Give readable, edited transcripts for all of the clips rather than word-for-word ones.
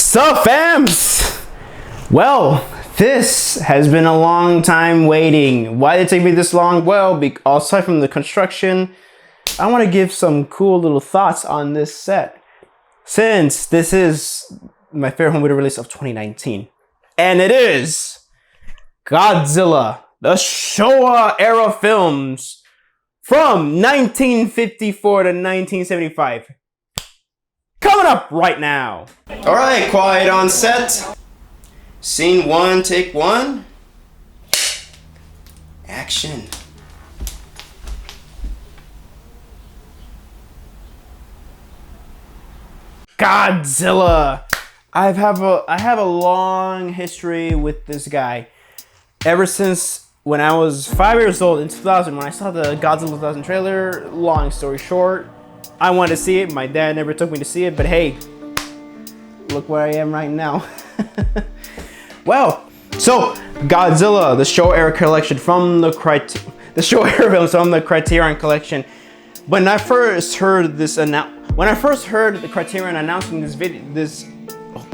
Sup Fams? Well, this has been a long time waiting. Why did it take me this long? Well, aside from the construction, I want to give some cool little thoughts on this set. Since this is my favorite home video release of 2019. And it is Godzilla The Showa era films from 1954 to 1975. Coming up right now. All right, quiet on set. Scene one, take one. Action. Godzilla. I have a long history with this guy. Ever since when I was 5 years old in 2000, when I saw the Godzilla 2000 trailer, long story short, I wanted to see it. My dad never took me to see it, but hey, look where I am right now. Well, so Godzilla, the Showa era collection from the Showa era films from the Criterion Collection. When I first heard the Criterion announcing this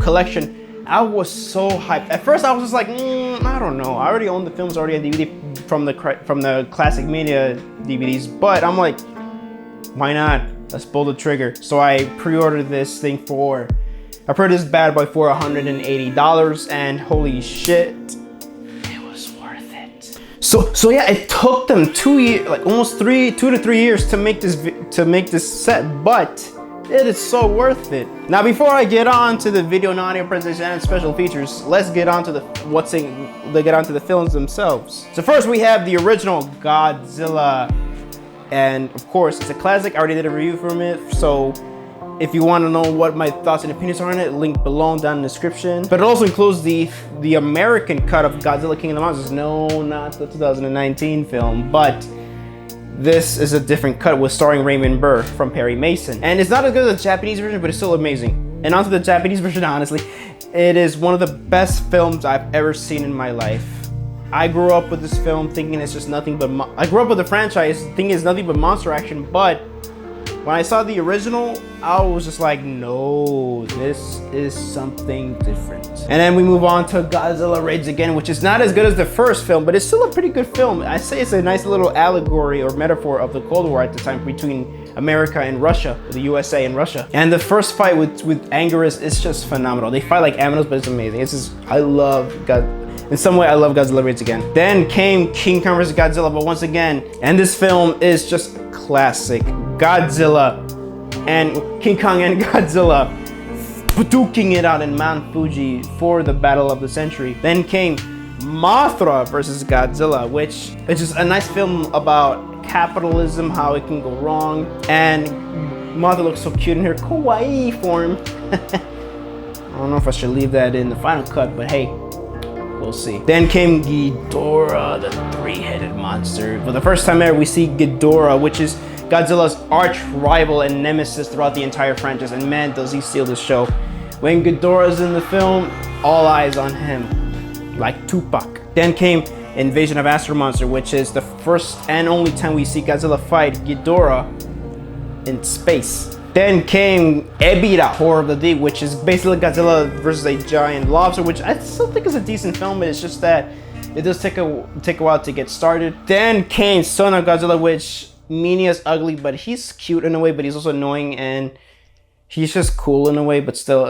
collection, I was so hyped. At first, I was just like, I don't know. I already own the films already on DVD from the Classic Media DVDs, but I'm like, why not? Let's pull the trigger. So I pre-ordered this thing I purchased this bad boy for $180, and holy shit, it was worth it. So yeah, it took them 2 years, like almost 2 to 3 years to make this set, but it is so worth it. Now, before I get on to the video and audio presentation and special features, let's get on to the films themselves. So first, we have the original Godzilla. And of course, it's a classic. I already did a review from it. So if you want to know what my thoughts and opinions are on it, link below down in the description. But it also includes the American cut of Godzilla King of the Monsters. No, not the 2019 film, but this is a different cut with starring Raymond Burr from Perry Mason. And it's not as good as the Japanese version, but it's still amazing. And onto the Japanese version, honestly, it is one of the best films I've ever seen in my life. I grew up with this film thinking it's just nothing but I grew up with the franchise thinking it's nothing but monster action, but when I saw the original, I was just like, no, this is something different. And then we move on to Godzilla Raids Again, which is not as good as the first film, but it's still a pretty good film. I say it's a nice little allegory or metaphor of the Cold War at the time between America and Russia, the USA and Russia. And the first fight with Anguirus is just phenomenal. They fight like animals, but it's amazing. It's just, in some way, I love Godzilla Raids Again. Then came King Kong vs. Godzilla, but once again, and this film is just classic. Godzilla and King Kong and Godzilla duking it out in Mount Fuji for the battle of the century. Then came Mothra vs. Godzilla, which is just a nice film about capitalism, how it can go wrong. And Mothra looks so cute in her kawaii form. I don't know if I should leave that in the final cut, but hey, we'll see. Then came Ghidorah, the three-headed monster. For the first time ever, we see Ghidorah, which is Godzilla's arch rival and nemesis throughout the entire franchise. And man, does he steal the show. When Ghidorah's in the film, all eyes on him, like Tupac. Then came Invasion of Astro Monster, which is the first and only time we see Godzilla fight Ghidorah in space. Then came Ebirah, Horror of the Deep, which is basically Godzilla versus a giant lobster, which I still think is a decent film, but it's just that it does take a while to get started. Then came Son of Godzilla, which Minia's ugly, but he's cute in a way, but he's also annoying, and he's just cool in a way, but still,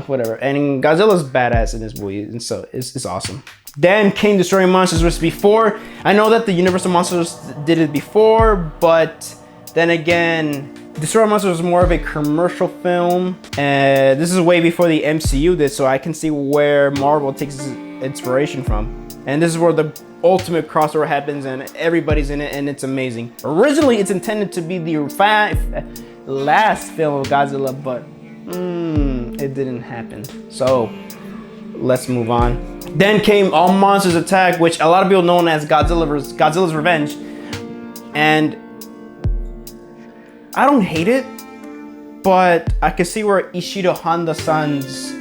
whatever. And Godzilla's badass in this movie, and so it's awesome. Then came Destroying Monsters, which before, I know that the Universal Monsters did it before, but then again, Destroy Monsters was more of a commercial film, and this is way before the MCU did, so I can see where Marvel takes its inspiration from. And this is where the ultimate crossover happens, and everybody's in it, and it's amazing. Originally, it's intended to be the last film of Godzilla, but it didn't happen. So let's move on. Then came All Monsters Attack, which a lot of people know as Godzilla's Revenge, and I don't hate it, but I can see where Ishiro Honda-san's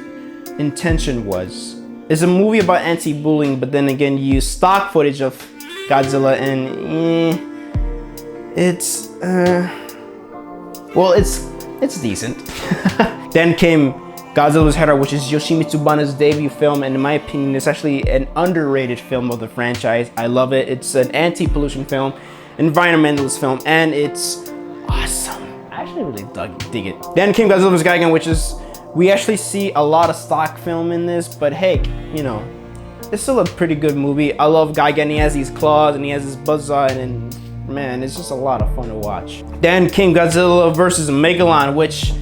intention was. It's a movie about anti-bullying, but then again, you use stock footage of Godzilla, and it's decent. Then came Godzilla vs. Hedorah, which is Yoshimitsu Banno's debut film, and in my opinion, it's actually an underrated film of the franchise. I love it. It's an anti-pollution film, environmentalist film, and it's awesome. I actually really dig it. Then came Godzilla vs. Gigan, which is, we actually see a lot of stock film in this, but hey, you know, it's still a pretty good movie. I love Gigan. He has these claws and he has his buzzsaw, and man, it's just a lot of fun to watch. Then came Godzilla vs. Megalon, which,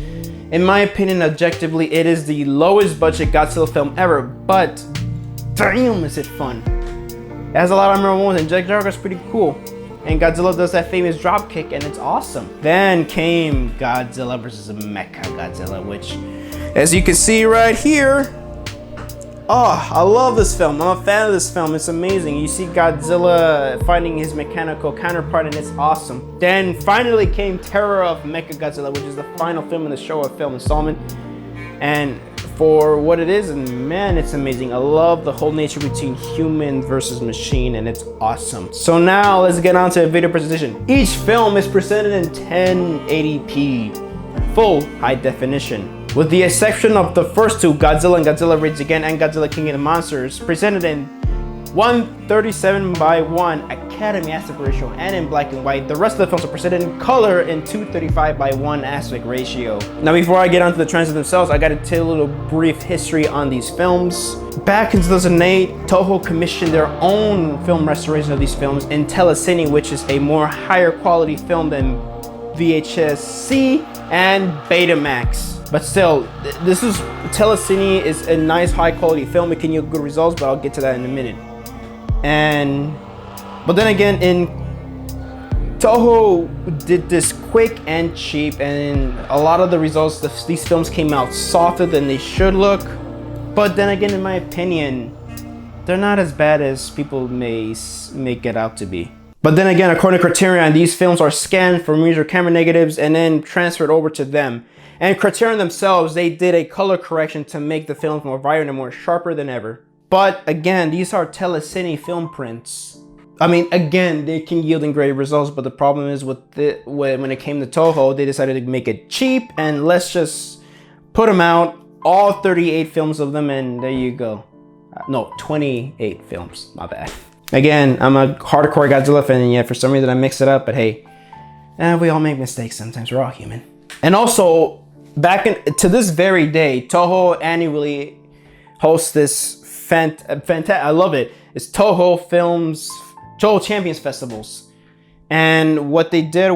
in my opinion, objectively, it is the lowest budget Godzilla film ever, but damn, is it fun. It has a lot of memorable moments, and Jack Jargar's pretty cool. And Godzilla does that famous drop kick, and it's awesome. Then came Godzilla vs. Mecha Godzilla, which, as you can see right here, oh, I love this film. I'm a fan of this film. It's amazing. You see Godzilla fighting his mechanical counterpart, and it's awesome. Then finally came Terror of Mechagodzilla, which is the final film in the Showa film installment. And for what it is, and man, it's amazing. I love the whole nature between human versus machine, and it's awesome. So now let's get on to a video presentation. Each film is presented in 1080p, full high definition. With the exception of the first two, Godzilla and Godzilla Raids Again and Godzilla King of the Monsters, presented in 1:37:1 Academy aspect ratio and in black and white. The rest of the films are presented in color in 2:35:1 aspect ratio. Now, before I get onto the trailers themselves, I gotta tell a little brief history on these films. Back in 2008, Toho commissioned their own film restoration of these films in telecine, which is a more higher quality film than VHS-C and Betamax. But still, telecine is a nice high quality film. It can yield good results, but I'll get to that in a minute. But then again, Toho did this quick and cheap, and a lot of the results, these films came out softer than they should look. But then again, in my opinion, they're not as bad as people may make it out to be. But then again, according to Criterion, these films are scanned from user camera negatives and then transferred over to them. And Criterion themselves, they did a color correction to make the films more vibrant and more sharper than ever. But again, these are telecine film prints. I mean, again, they can yield in great results, but the problem is when it came to Toho, they decided to make it cheap and let's just put them out, all 38 films of them, and there you go. No, 28 films, my bad. Again, I'm a hardcore Godzilla fan, and yet for some reason I mix it up, but hey, we all make mistakes sometimes, we're all human. And also, to this very day, Toho annually hosts this fantastic, I love it. It's Toho Champions Festivals. And what they did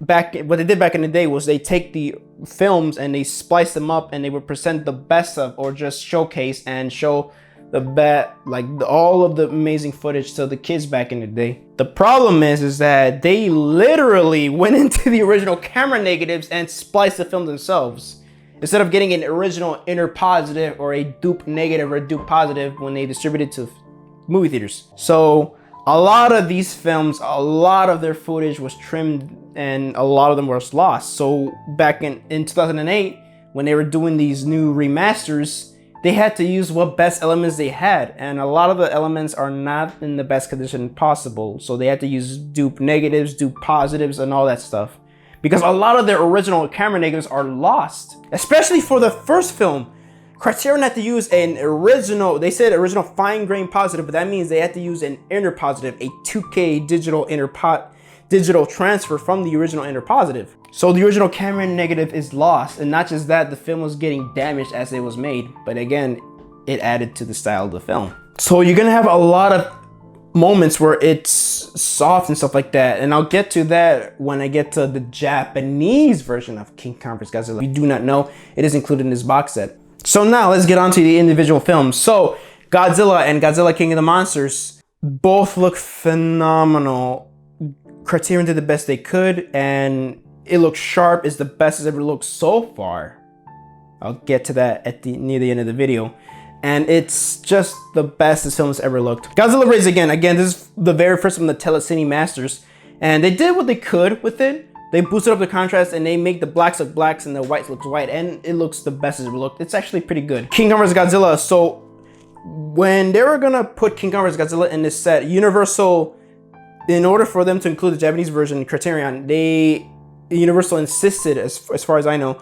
back in the day was they take the films and they splice them up and they would present the best of, or just showcase and show all of the amazing footage to the kids back in the day. The problem is that they literally went into the original camera negatives and spliced the film themselves, instead of getting an original inner positive or a dupe negative or a dupe positive when they distributed to movie theaters. So a lot of these films, a lot of their footage was trimmed and a lot of them was lost. So back in 2008, when they were doing these new remasters, they had to use what best elements they had, and a lot of the elements are not in the best condition possible. So they had to use dupe negatives, dupe positives, and all that stuff, because a lot of their original camera negatives are lost. Especially for the first film, Criterion had to use an original, they said original fine grain positive, but that means they had to use an inner positive, a 2K digital transfer from the original inner positive. So the original camera negative is lost, and not just that, the film was getting damaged as it was made, but again, it added to the style of the film. So you're gonna have a lot of moments where it's soft and stuff like that, and I'll get to that when I get to the Japanese version of King Kong vs. Godzilla. If you do not know, it is included in this box set. So now let's get on to the individual films. So Godzilla and Godzilla King of the Monsters both look phenomenal. Criterion did the best they could, and it looks sharp. It's the best it's ever looked so far. I'll get to that near the end of the video. And it's just the best this film has ever looked. Godzilla Raids Again. Again, this is the very first from the telecine masters, and they did what they could with it. They boosted up the contrast and they make the blacks look blacks and the whites look white, and it looks the best it's ever looked. It's actually pretty good. King Kong vs. Godzilla. So when they were gonna put King Kong vs. Godzilla in this set, Universal, in order for them to include the Japanese version, Criterion, Universal insisted, as far as I know,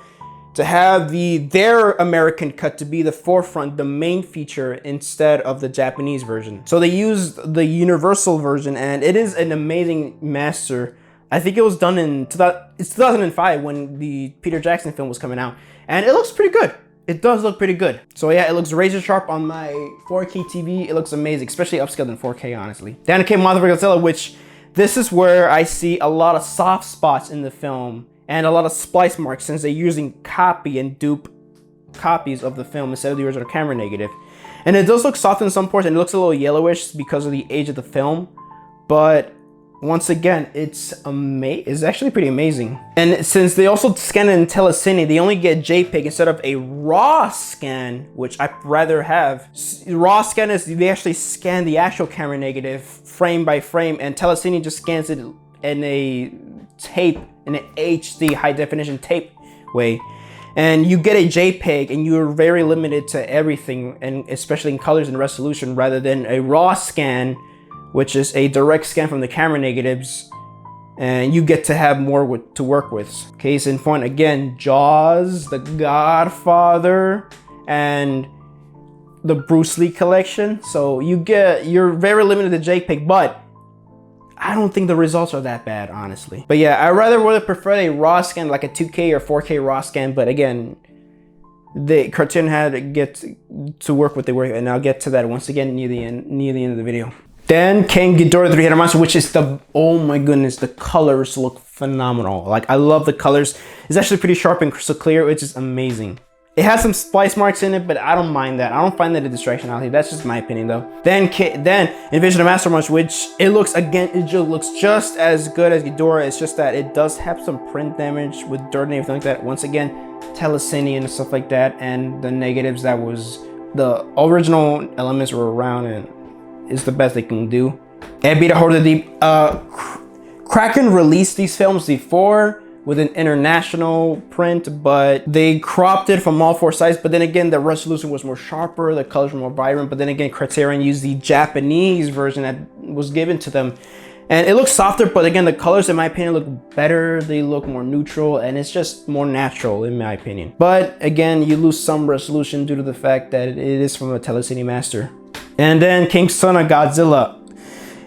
to have their American cut to be the forefront, the main feature, instead of the Japanese version. So they used the universal version, and it is an amazing master. I think it was done in 2005 when the Peter Jackson film was coming out, and it looks pretty good. It does look pretty good. So yeah, it looks razor sharp on my 4K TV. It looks amazing, especially upscaled in 4K, honestly. Then came Mothra Godzilla, which this is where I see a lot of soft spots in the film and a lot of splice marks, since they're using copy and dupe copies of the film instead of the original camera negative. And it does look soft in some parts, and it looks a little yellowish because of the age of the film. But once again, it's actually pretty amazing. And since they also scan it in telecine, they only get JPEG instead of a RAW scan, which I'd rather have. RAW scan is they actually scan the actual camera negative frame by frame, and telecine just scans it in a tape, in an HD high definition tape way. And you get a JPEG, and you're very limited to everything, and especially in colors and resolution, rather than a RAW scan, which is a direct scan from the camera negatives, and you get to have more to work with. Case in point, again, Jaws, The Godfather, and the Bruce Lee collection. So you're very limited to JPEG, but I don't think the results are that bad, honestly. But yeah, I would have preferred a RAW scan, like a 2K or 4K RAW scan, but again, the Criterion had to get to work with the work, and I'll get to that once again near the end of the video. Then came Ghidorah the Three-Headed Monster, which is oh my goodness, the colors look phenomenal. Like, I love the colors. It's actually pretty sharp and crystal clear, which is amazing. It has some splice marks in it, but I don't mind that. I don't find that a distraction, honestly. That's just my opinion, though. Then Invasion of Master Munch, which it looks just as good as Ghidorah. It's just that it does have some print damage with dirt and everything like that. Once again, telecine and stuff like that, and the negatives the original elements were around, and is the best they can do. And Beta Horde of the Deep. Kraken released these films before with an international print, but they cropped it from all 4 sides. But then again, the resolution was more sharper, the colors were more vibrant. But then again, Criterion used the Japanese version that was given to them, and it looks softer. But again, the colors, in my opinion, look better. They look more neutral, and it's just more natural, in my opinion. But again, you lose some resolution due to the fact that it is from a telecine master. And then came Son of Godzilla.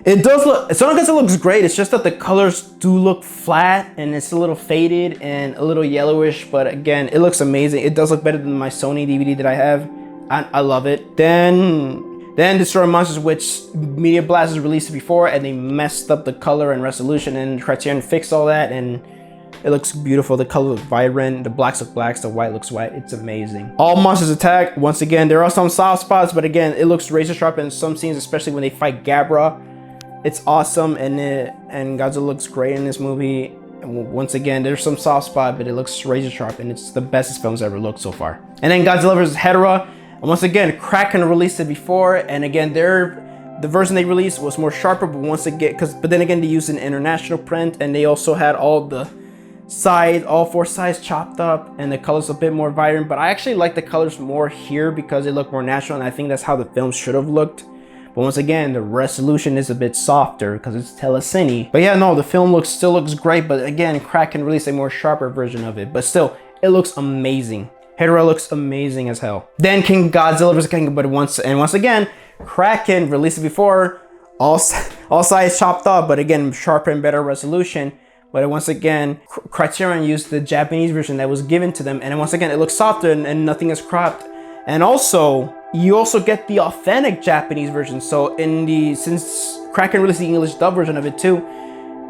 Son of Godzilla looks great. It's just that the colors do look flat, and it's a little faded and a little yellowish. But again, it looks amazing. It does look better than my Sony DVD that I have. I love it. Then Destroy Monsters, which Media Blast has released before, and they messed up the color and resolution, and Criterion fixed all that, and it looks beautiful. The color looks vibrant. The blacks look blacks. The white looks white. It's amazing. All monsters attack. Once again, there are some soft spots, but again, it looks razor sharp in some scenes, especially when they fight Gabra. It's awesome, and Godzilla looks great in this movie. And once again, there's some soft spot, but it looks razor sharp, and it's the best this film's ever looked so far. And then Godzilla vs. Hedorah. And once again, Kraken released it before, and again, the version they released was more sharper, but then again, they used an international print, and they also had all 4 sides chopped up, and the colors a bit more vibrant. But I actually like the colors more here because they look more natural, and I think that's how the film should have looked. But once again, the resolution is a bit softer because it's telecine. But yeah, no, the film still looks great. But again, Kraken released a more sharper version of it. But still, it looks amazing. Hedorah looks amazing as hell. Then King Godzilla vs. King, but once again, Kraken released it before, all sides chopped off, but again, sharper and better resolution. But once again, Criterion used the Japanese version that was given to them, and once again, it looks softer and nothing is cropped. And also, you also get the authentic Japanese version. So since Kraken released the English dub version of it too,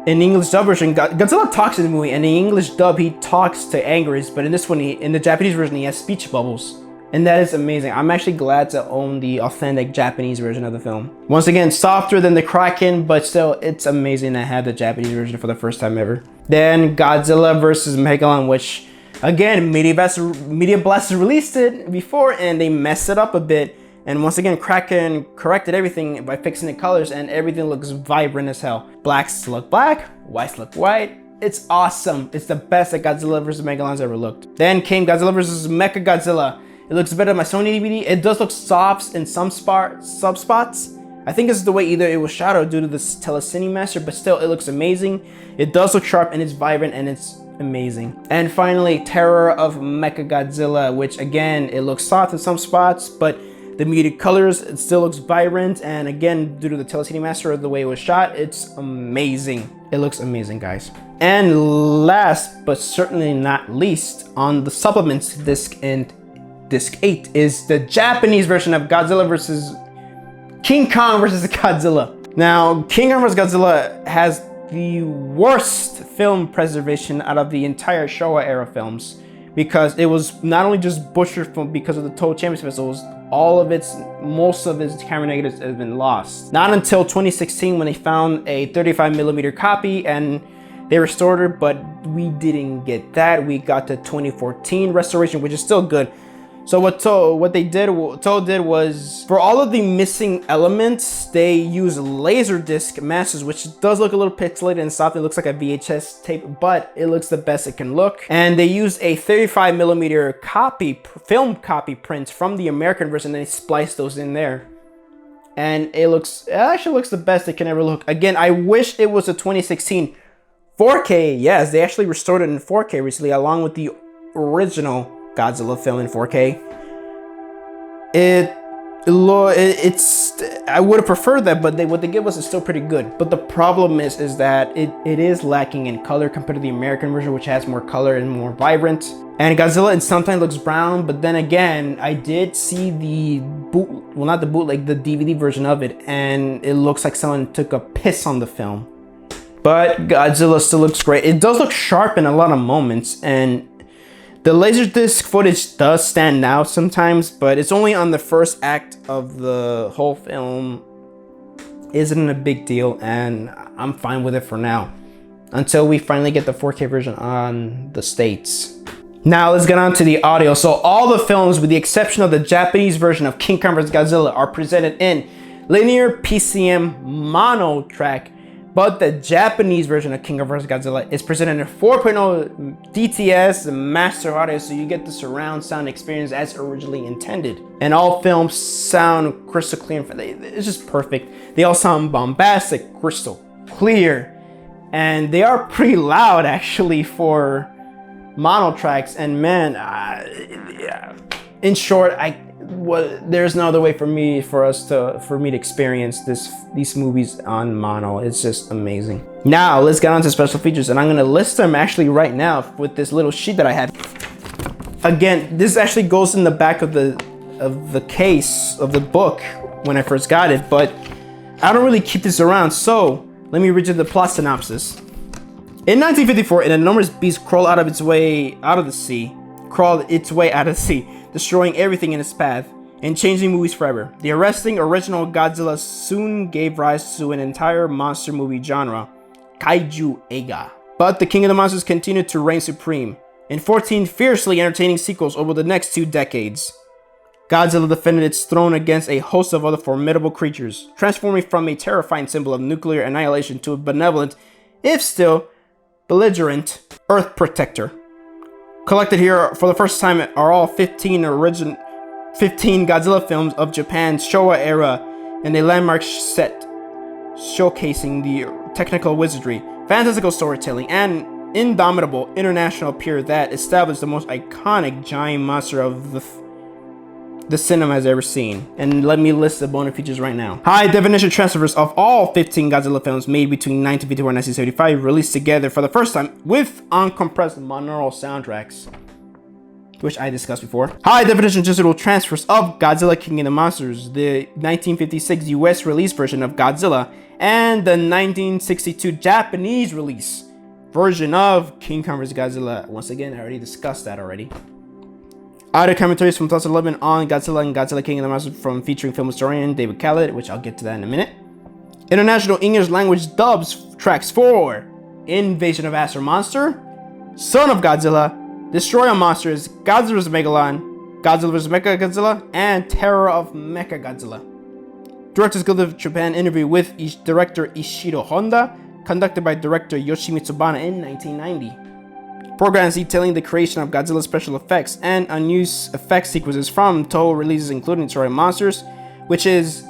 in the English dub version, Godzilla talks in the movie, and in the English dub, he talks to Angeres, but in this one, in the Japanese version, he has speech bubbles. And that is amazing. I'm actually glad to own the authentic Japanese version of the film. Once again, softer than the Kraken, but still, it's amazing to have the Japanese version for the first time ever. Then Godzilla vs. Megalon, which, again, Media Blast released it before, and they messed it up a bit. And once again, Kraken corrected everything by fixing the colors, and everything looks vibrant as hell. Blacks look black, whites look white. It's awesome. It's the best that Godzilla vs. Megalon's ever looked. Then came Godzilla vs. Mechagodzilla. It looks better than my Sony DVD. It does look soft in some subspots. I think this is the way either it was shot or due to this telecine master, but still, it looks amazing. It does look sharp, and it's vibrant, and it's amazing. And finally, Terror of Mechagodzilla, which again, it looks soft in some spots, but the muted colors, it still looks vibrant. And again, due to the Telecine Master, the way it was shot, it's amazing. It looks amazing, guys. And last, but certainly not least, on the supplements disc and disc 8 is the Japanese version of Godzilla versus King Kong versus Godzilla. Now, King Kong vs. Godzilla has the worst film preservation out of the entire Showa era films, because it was not only just butchered because of the Toei Championship vessels, most of its camera negatives have been lost. Not until 2016 when they found a 35mm copy and they restored it, but we didn't get that. We got the 2014 restoration, which is still good. So what Toei did was, for all of the missing elements, they used Laserdisc masters, which does look a little pixelated and soft. It looks like a VHS tape, but it looks the best it can look. And they used a 35mm film copy print from the American version, and they spliced those in there. And it actually looks the best it can ever look. Again, I wish it was a 2016 4K. Yes, they actually restored it in 4K recently, along with the original Godzilla film in 4K. I would have preferred that, but what they give us is still pretty good. But the problem is that it is lacking in color compared to the American version, which has more color and more vibrant. And Godzilla, it sometimes looks brown, but then again, I did see the the DVD version of it, and it looks like someone took a piss on the film. But Godzilla still looks great. It does look sharp in a lot of moments, and the Laserdisc footage does stand out sometimes, but it's only on the first act of the whole film. Isn't a big deal, and I'm fine with it for now, until we finally get the 4K version on the States. Now let's get on to the audio. So all the films, with the exception of the Japanese version of King Kong vs. Godzilla, are presented in linear PCM mono track, but the Japanese version of King Kong vs. Godzilla is presented in 4.0 DTS master audio, so you get the surround sound experience as originally intended. And all films sound crystal clear. It's just perfect. They all sound bombastic, crystal clear, and they are pretty loud actually for mono tracks. And man, in short, there's no other way for me to experience these movies on mono. It's just amazing. Now let's get on to special features, and I'm gonna list them actually right now with this little sheet that I have. Again, this actually goes in the back of the case of the book when I first got it, but I don't really keep this around, so let me read you the plot synopsis. In 1954, an enormous beast crawled its way out of the sea, destroying everything in its path and changing movies forever. The arresting original Godzilla soon gave rise to an entire monster movie genre, Kaiju Eiga. But the King of the Monsters continued to reign supreme in 14 fiercely entertaining sequels over the next 2 decades. Godzilla defended its throne against a host of other formidable creatures, transforming from a terrifying symbol of nuclear annihilation to a benevolent, if still belligerent, Earth protector. Collected here for the first time are all 15 Godzilla films of Japan's Showa era in a landmark set, showcasing the technical wizardry, fantastical storytelling, and indomitable international appeal that established the most iconic giant monster of the cinema has ever seen. And let me list the bonus features right now. High definition transfers of all 15 Godzilla films made between 1954 and 1975 released together for the first time with uncompressed monaural soundtracks, which I discussed before. High definition digital transfers of Godzilla King of the Monsters, the 1956 US release version of Godzilla, and the 1962 Japanese release version of King Kong vs. Godzilla. Once again, I already discussed that already. Audio commentaries from 2011 on Godzilla and Godzilla King of the Monsters from featuring film historian David Khaled, which I'll get to that in a minute. International English language dubs tracks for Invasion of Astro Monster, Son of Godzilla, Destroy All Monsters, Godzilla vs. Megalon, Godzilla vs. Mechagodzilla, and Terror of Mechagodzilla. Directors Guild of Japan interview with director Ishiro Honda, conducted by director Yoshimitsu Bana in 1990. Programs detailing the creation of Godzilla special effects and unused effect sequences from Toho releases, including Destroy All Monsters, which is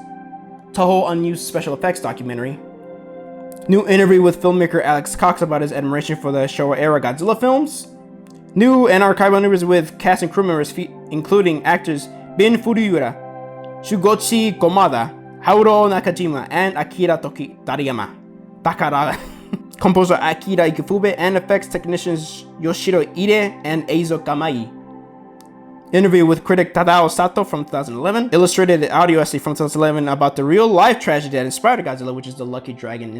Toho Unused Special Effects documentary. New interview with filmmaker Alex Cox about his admiration for the Showa-era Godzilla films. New and archival interviews with cast and crew members including actors Bin Furuura, Shugochi Komada, Haruo Nakajima, and Akira Takayama. Composer Akira Ikefube and effects technicians Yoshiro Ide and Eizo Kamai. Interview with critic Tadao Sato from 2011. Illustrated audio essay from 2011 about the real life tragedy that inspired Godzilla, which is the Lucky Dragon 9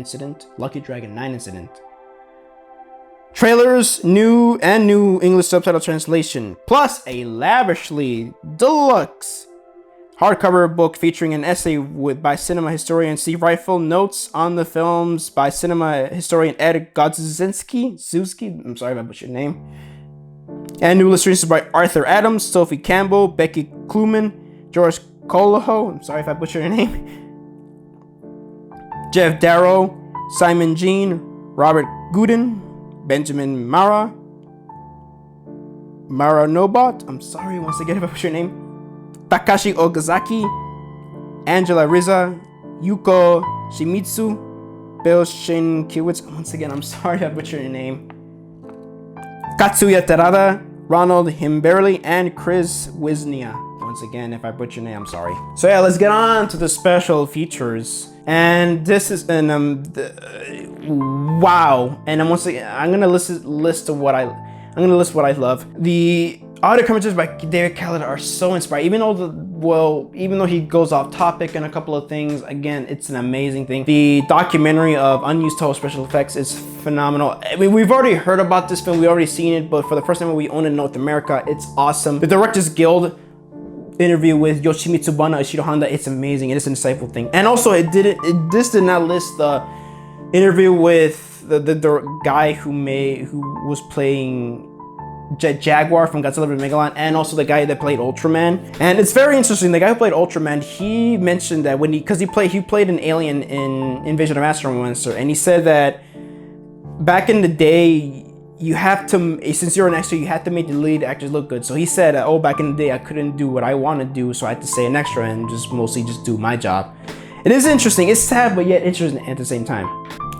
incident. Trailers, new English subtitle translation, plus a lavishly deluxe hardcover book featuring an essay by cinema historian Steve Rifle, notes on the films by cinema historian Ed Godzinski. I'm sorry if I butchered your name. And new illustrations by Arthur Adams, Sophie Campbell, Becky Kluman, George Coloho. I'm sorry if I butchered your name. Jeff Darrow, Simon Jean, Robert Gooden, Benjamin Mara Nobot. I'm sorry once again if I butchered your name. Takashi Ogazaki, Angela Riza, Yuko Shimizu, Bill Shinkiewicz. Once again, I'm sorry if I butchered your name. Katsuya Terada, Ronald Himberly, and Chris Wisnia. Once again, if I butchered your name, I'm sorry. So yeah, let's get on to the special features. And this is wow. And I'm gonna list what I love. The audio commentaries by David Khaled are so inspiring. Even though he goes off topic in a couple of things, again, it's an amazing thing. The documentary of unused total special effects is phenomenal. I mean, we've already heard about this film, we've already seen it, but for the first time we own it in North America, it's awesome. The Directors Guild interview with Yoshimitsu Bana, Ishiro Honda, it's amazing. It is an insightful thing. And also, this did not list the interview with the guy who was playing Jaguar from Godzilla vs. Megalon, and also the guy that played Ultraman. And it's very interesting. The guy who played Ultraman, he mentioned that he played an alien in Invasion of Astro Monster, and he said that back in the day, you have to, since you're an extra, you have to make the lead actors look good. So he said, back in the day, I couldn't do what I want to do, so I had to stay an extra and mostly do my job. It is interesting. It's sad, but yet interesting at the same time.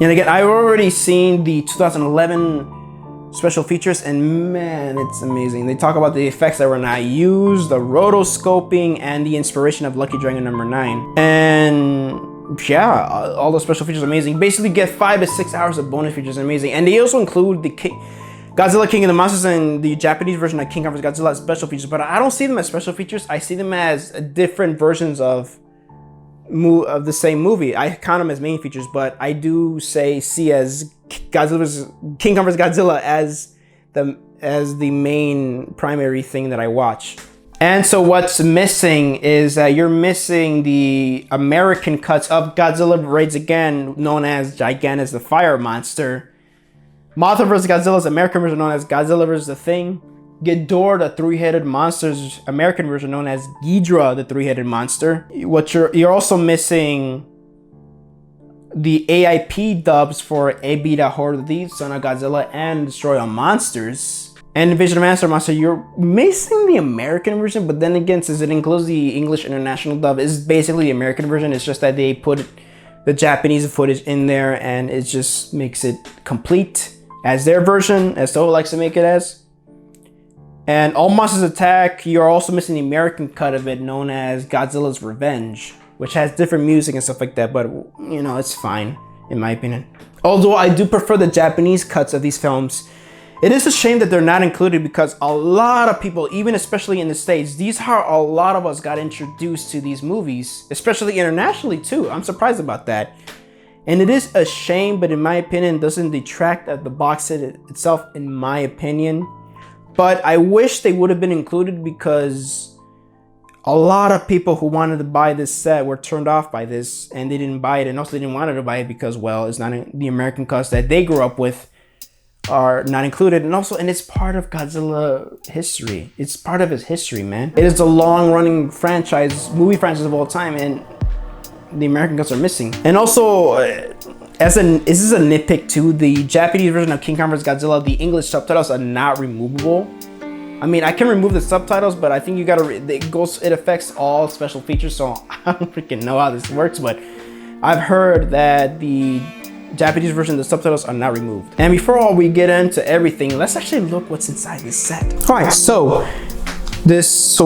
And again, I've already seen the 2011 special features, and man, it's amazing. They talk about the effects that were not used, the rotoscoping, and the inspiration of Lucky Dragon number 9. And yeah, all the special features are amazing. Basically get 5 to 6 hours of bonus features, amazing. And they also include the Godzilla King of the Monsters and the Japanese version of King Kong vs. Godzilla as special features, but I don't see them as special features. I see them as different versions of the same movie. I count them as main features, but I do see as King Kong vs. Godzilla as the main primary thing that I watch. And so what's missing is that you're missing the American cuts of Godzilla Raids Again, known as Gigantus the Fire Monster. Mothra vs. Godzilla's American version known as Godzilla vs. The Thing. Ghidorah the Three-Headed Monster's American version known as Ghidra the Three-Headed Monster. You're also missing the AIP dubs for Ebida Horde Thief, Son of Godzilla, and Destroy All Monsters. And Invasion of Astro Monster, you're missing the American version, but then again, since it includes the English international dub, it's basically the American version. It's just that they put the Japanese footage in there, and it just makes it complete as their version, as Toho likes to make it as. And All Monsters Attack, you're also missing the American cut of it, known as Godzilla's Revenge, which has different music and stuff like that, but you know, it's fine, in my opinion. Although I do prefer the Japanese cuts of these films. It is a shame that they're not included because a lot of people, even especially in the States, these are a lot of us got introduced to these movies, especially internationally too. I'm surprised about that. And it is a shame, but in my opinion, doesn't detract of the box set itself, in my opinion. But I wish they would have been included because a lot of people who wanted to buy this set were turned off by this and they didn't buy it. And also they didn't want to buy it because, well, it's not the American cuts that they grew up with are not included. And it's part of Godzilla history. It's part of his history, man. It is the long running movie franchise of all time, and the American cuts are missing. And also, this is a nitpick too, the Japanese version of King Kong vs. Godzilla, the English subtitles are not removable. I mean, I can remove the subtitles, but I think you gotta, it affects all special features, so I don't freaking know how this works, but I've heard that the Japanese version, the subtitles are not removed. And before we get into everything, let's actually look what's inside this set. All right, so as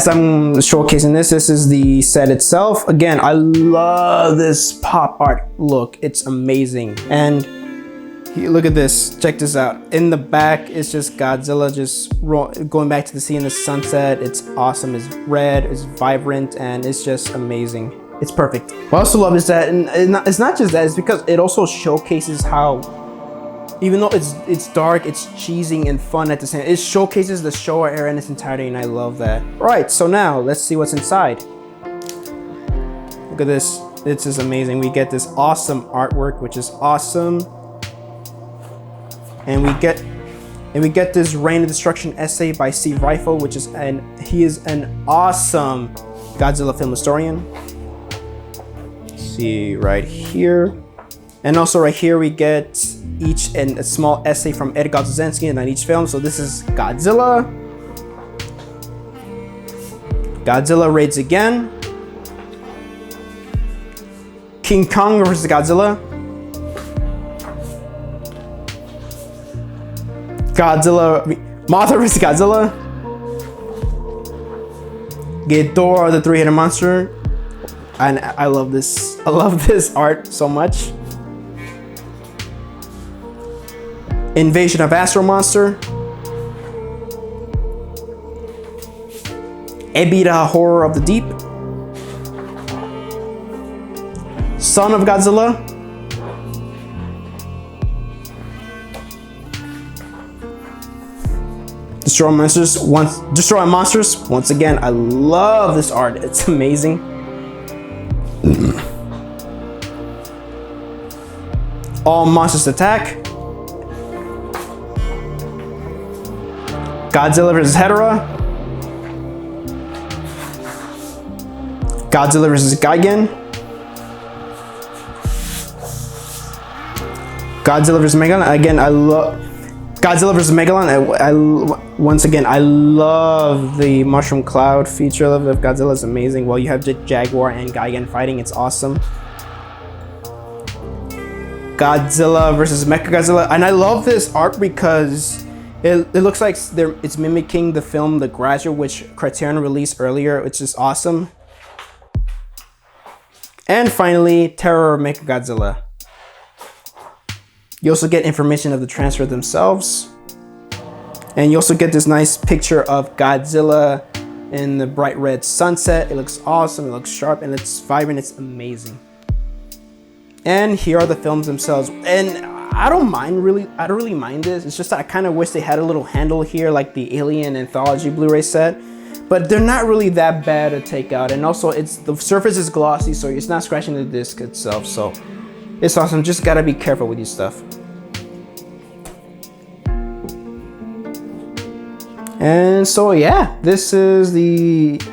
I'm showcasing this is the set itself. Again, I love this pop art look. It's amazing. And look at this, check this out. In the back, it's just Godzilla just going back to the sea in the sunset. It's awesome, it's red, it's vibrant, and it's just amazing. It's perfect. What I also love is that, and it's not just that, it's because it also showcases how, even though it's dark, it's cheesy and fun at the same time. It showcases the Showa era in its entirety, and I love that. All right, so now let's see what's inside. Look at this, this is amazing. We get this awesome artwork, which is awesome. And we get this Reign of Destruction essay by Steve Rifle, which is he is an awesome Godzilla film historian. See right here, and also right here we get each and a small essay from Ed Godzinski on each film. So this is Godzilla. Godzilla raids again. King Kong versus Godzilla. Mothra vs. Godzilla. Ghidorah, the three-headed monster. And I love this. I love this art so much. Invasion of Astro Monster. Ebirah, Horror of the Deep. Son of Godzilla. Destroy monsters once again. I love this art. It's amazing. All monsters attack. Godzilla vs. Hedorah. Godzilla vs. Gigan. Godzilla vs. Megalon. Again, I love Godzilla vs. Megalon. Once again, I love the mushroom cloud feature of Godzilla. It's amazing. Well, you have Jaguar and Gigan fighting. It's awesome. Godzilla vs. Mechagodzilla. And I love this art because it looks like it's mimicking the film The Graduate, which Criterion released earlier, which is awesome. And finally, Terror of Mechagodzilla. You also get information of the transfer themselves. And you also get this nice picture of Godzilla in the bright red sunset. It looks awesome, it looks sharp, and it's vibrant, it's amazing. And here are the films themselves. And I don't really mind this. It's just that I kind of wish they had a little handle here like the Alien Anthology Blu-ray set. But they're not really that bad to take out. And also the surface is glossy, so it's not scratching the disc itself. So it's awesome, just gotta be careful with your stuff. And so yeah, this is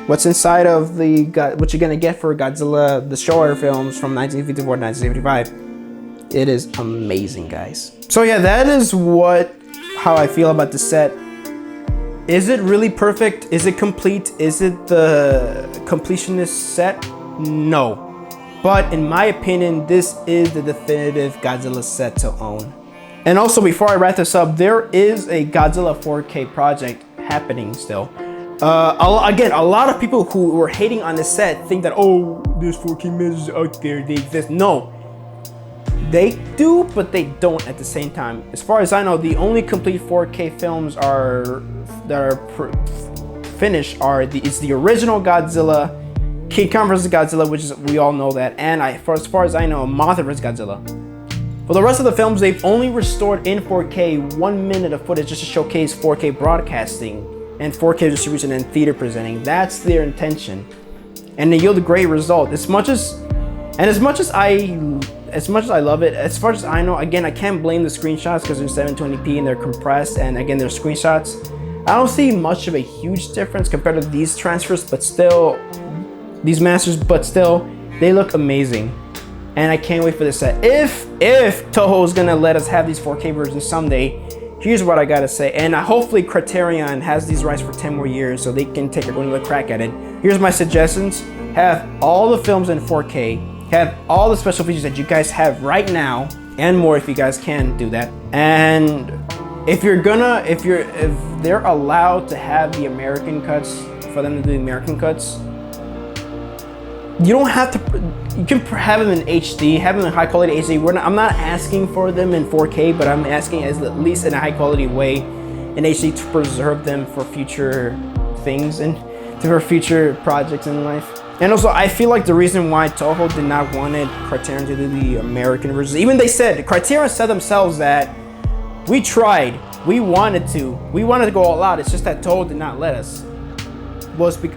what's inside of what you're gonna get for Godzilla The Showa films from 1954 to 1955. It is amazing, guys. So yeah, that is how I feel about the set. Is it really perfect? Is it complete? Is it the completionist set? No. But in my opinion, this is the definitive Godzilla set to own. And also, before I wrap this up, there is a Godzilla 4K project happening still. Again, a lot of people who were hating on this set think that, oh, there's 4K images out there, they exist. No, they do, but they don't at the same time. As far as I know, the only complete 4K films that are finished is the original Godzilla, King Kong vs. Godzilla, which is, we all know that, and as far as I know, Mothra vs. Godzilla. For the rest of the films, they've only restored in 4K 1 minute of footage just to showcase 4K broadcasting and 4K distribution and theater presenting. That's their intention, and they yield a great result. As much as I love it, as far as I know, again, I can't blame the screenshots because they're 720p and they're compressed, and again, they're screenshots. I don't see much of a huge difference compared to these transfers, but still, these masters, but still, they look amazing. And I can't wait for this set. If Toho is gonna let us have these 4K versions someday, here's what I gotta say. And hopefully Criterion has these rights for 10 more years so they can take another crack at it. Here's my suggestions. Have all the films in 4K. have all the special features that you guys have right now and more if you guys can do that. And if they're allowed to have the American cuts, for them to do the American cuts, you don't have to, you can have them in HD, have them in high quality HD. I'm not asking for them in 4K, but I'm asking as at least in a high quality way in HD to preserve them for future things and for future projects in life. And also, I feel like the reason why Toho did not want Criterion to do the American version, even Criterion said themselves that we tried, we wanted to go all out. It's just that Toho did not let us.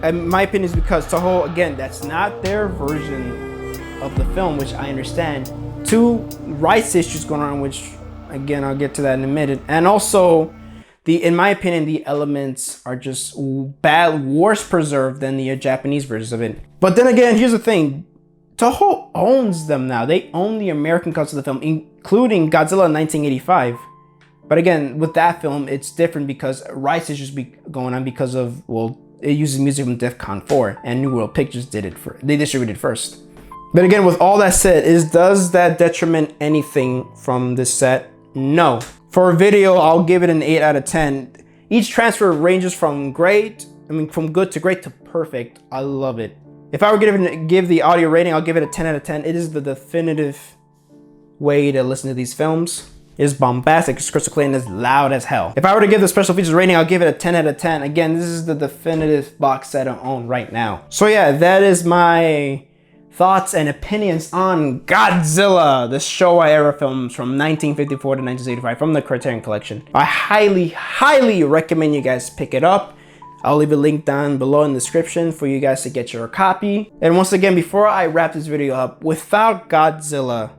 In my opinion, is because Toho, again, that's not their version of the film, which I understand. Two rights issues going on, which again, I'll get to that in a minute. And also, in my opinion, the elements are just worse preserved than the Japanese versions of it. But then again, here's the thing. Toho owns them now. They own the American cuts of the film, including Godzilla 1985. But again, with that film, it's different because rights issues going on because of, well, it uses music from DEFCON 4 and New World Pictures they distributed first. But again, with all that said, does that detriment anything from this set? No. For a video, I'll give it an 8 out of 10. Each transfer ranges from good to great to perfect. I love it. If I were to give the audio rating, I'll give it a 10 out of 10. It is the definitive way to listen to these films. It is bombastic, it's crystal clear, and it's loud as hell. If I were to give the special features rating, I'll give it a 10 out of 10. Again, this is the definitive box set I own right now. So yeah, that is my thoughts and opinions on Godzilla, the Showa era films from 1954 to 1985 from the Criterion Collection. I highly, highly recommend you guys pick it up. I'll leave a link down below in the description for you guys to get your copy. And once again, before I wrap this video up, without Godzilla,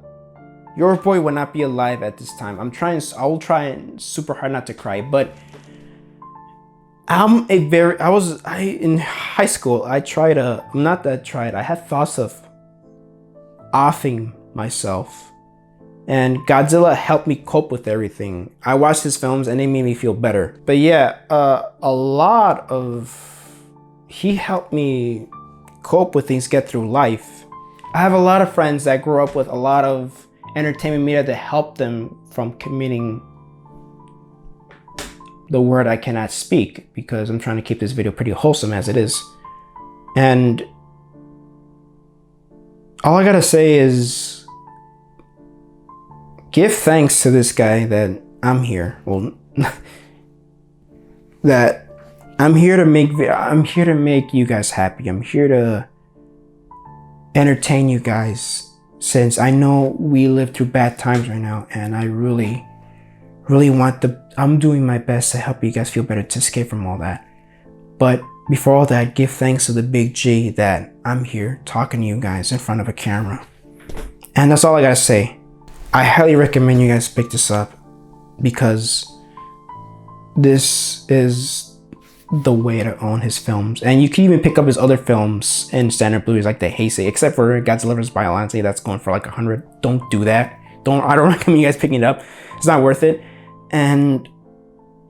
your boy would not be alive at this time. I will try super hard not to cry, but in high school, I had thoughts of offing myself, and Godzilla helped me cope with everything. I watched his films and they made me feel better. But yeah, he helped me cope with things, get through life. I have a lot of friends that grew up with a lot of entertainment media to help them from committing the word I cannot speak, because I'm trying to keep this video pretty wholesome as it is. And all I gotta say is give thanks to this guy that I'm here. Well, that I'm here to make you guys happy. I'm here to entertain you guys, since I know we live through bad times right now, and I really I'm doing my best to help you guys feel better, to escape from all that. But before all that, give thanks to the big G that I'm here talking to you guys in front of a camera. And that's all I gotta say. I highly recommend you guys pick this up, because this is the way to own his films. And you can even pick up his other films in standard Blu-rays like the Heisei, except for Godzilla vs. Biollante, that's going for like 100. Don't do that. I don't recommend you guys picking it up. It's not worth it. And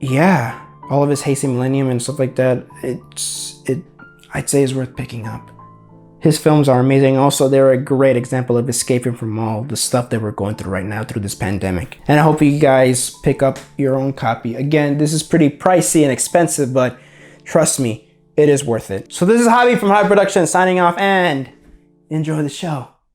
yeah, all of his Heisei Millennium and stuff like that, I'd say is worth picking up. His films are amazing. Also, they're a great example of escaping from all the stuff that we're going through right now through this pandemic. And I hope you guys pick up your own copy. Again, this is pretty pricey and expensive, but trust me, it is worth it. So this is Javi from Hobby Production signing off, and enjoy the show.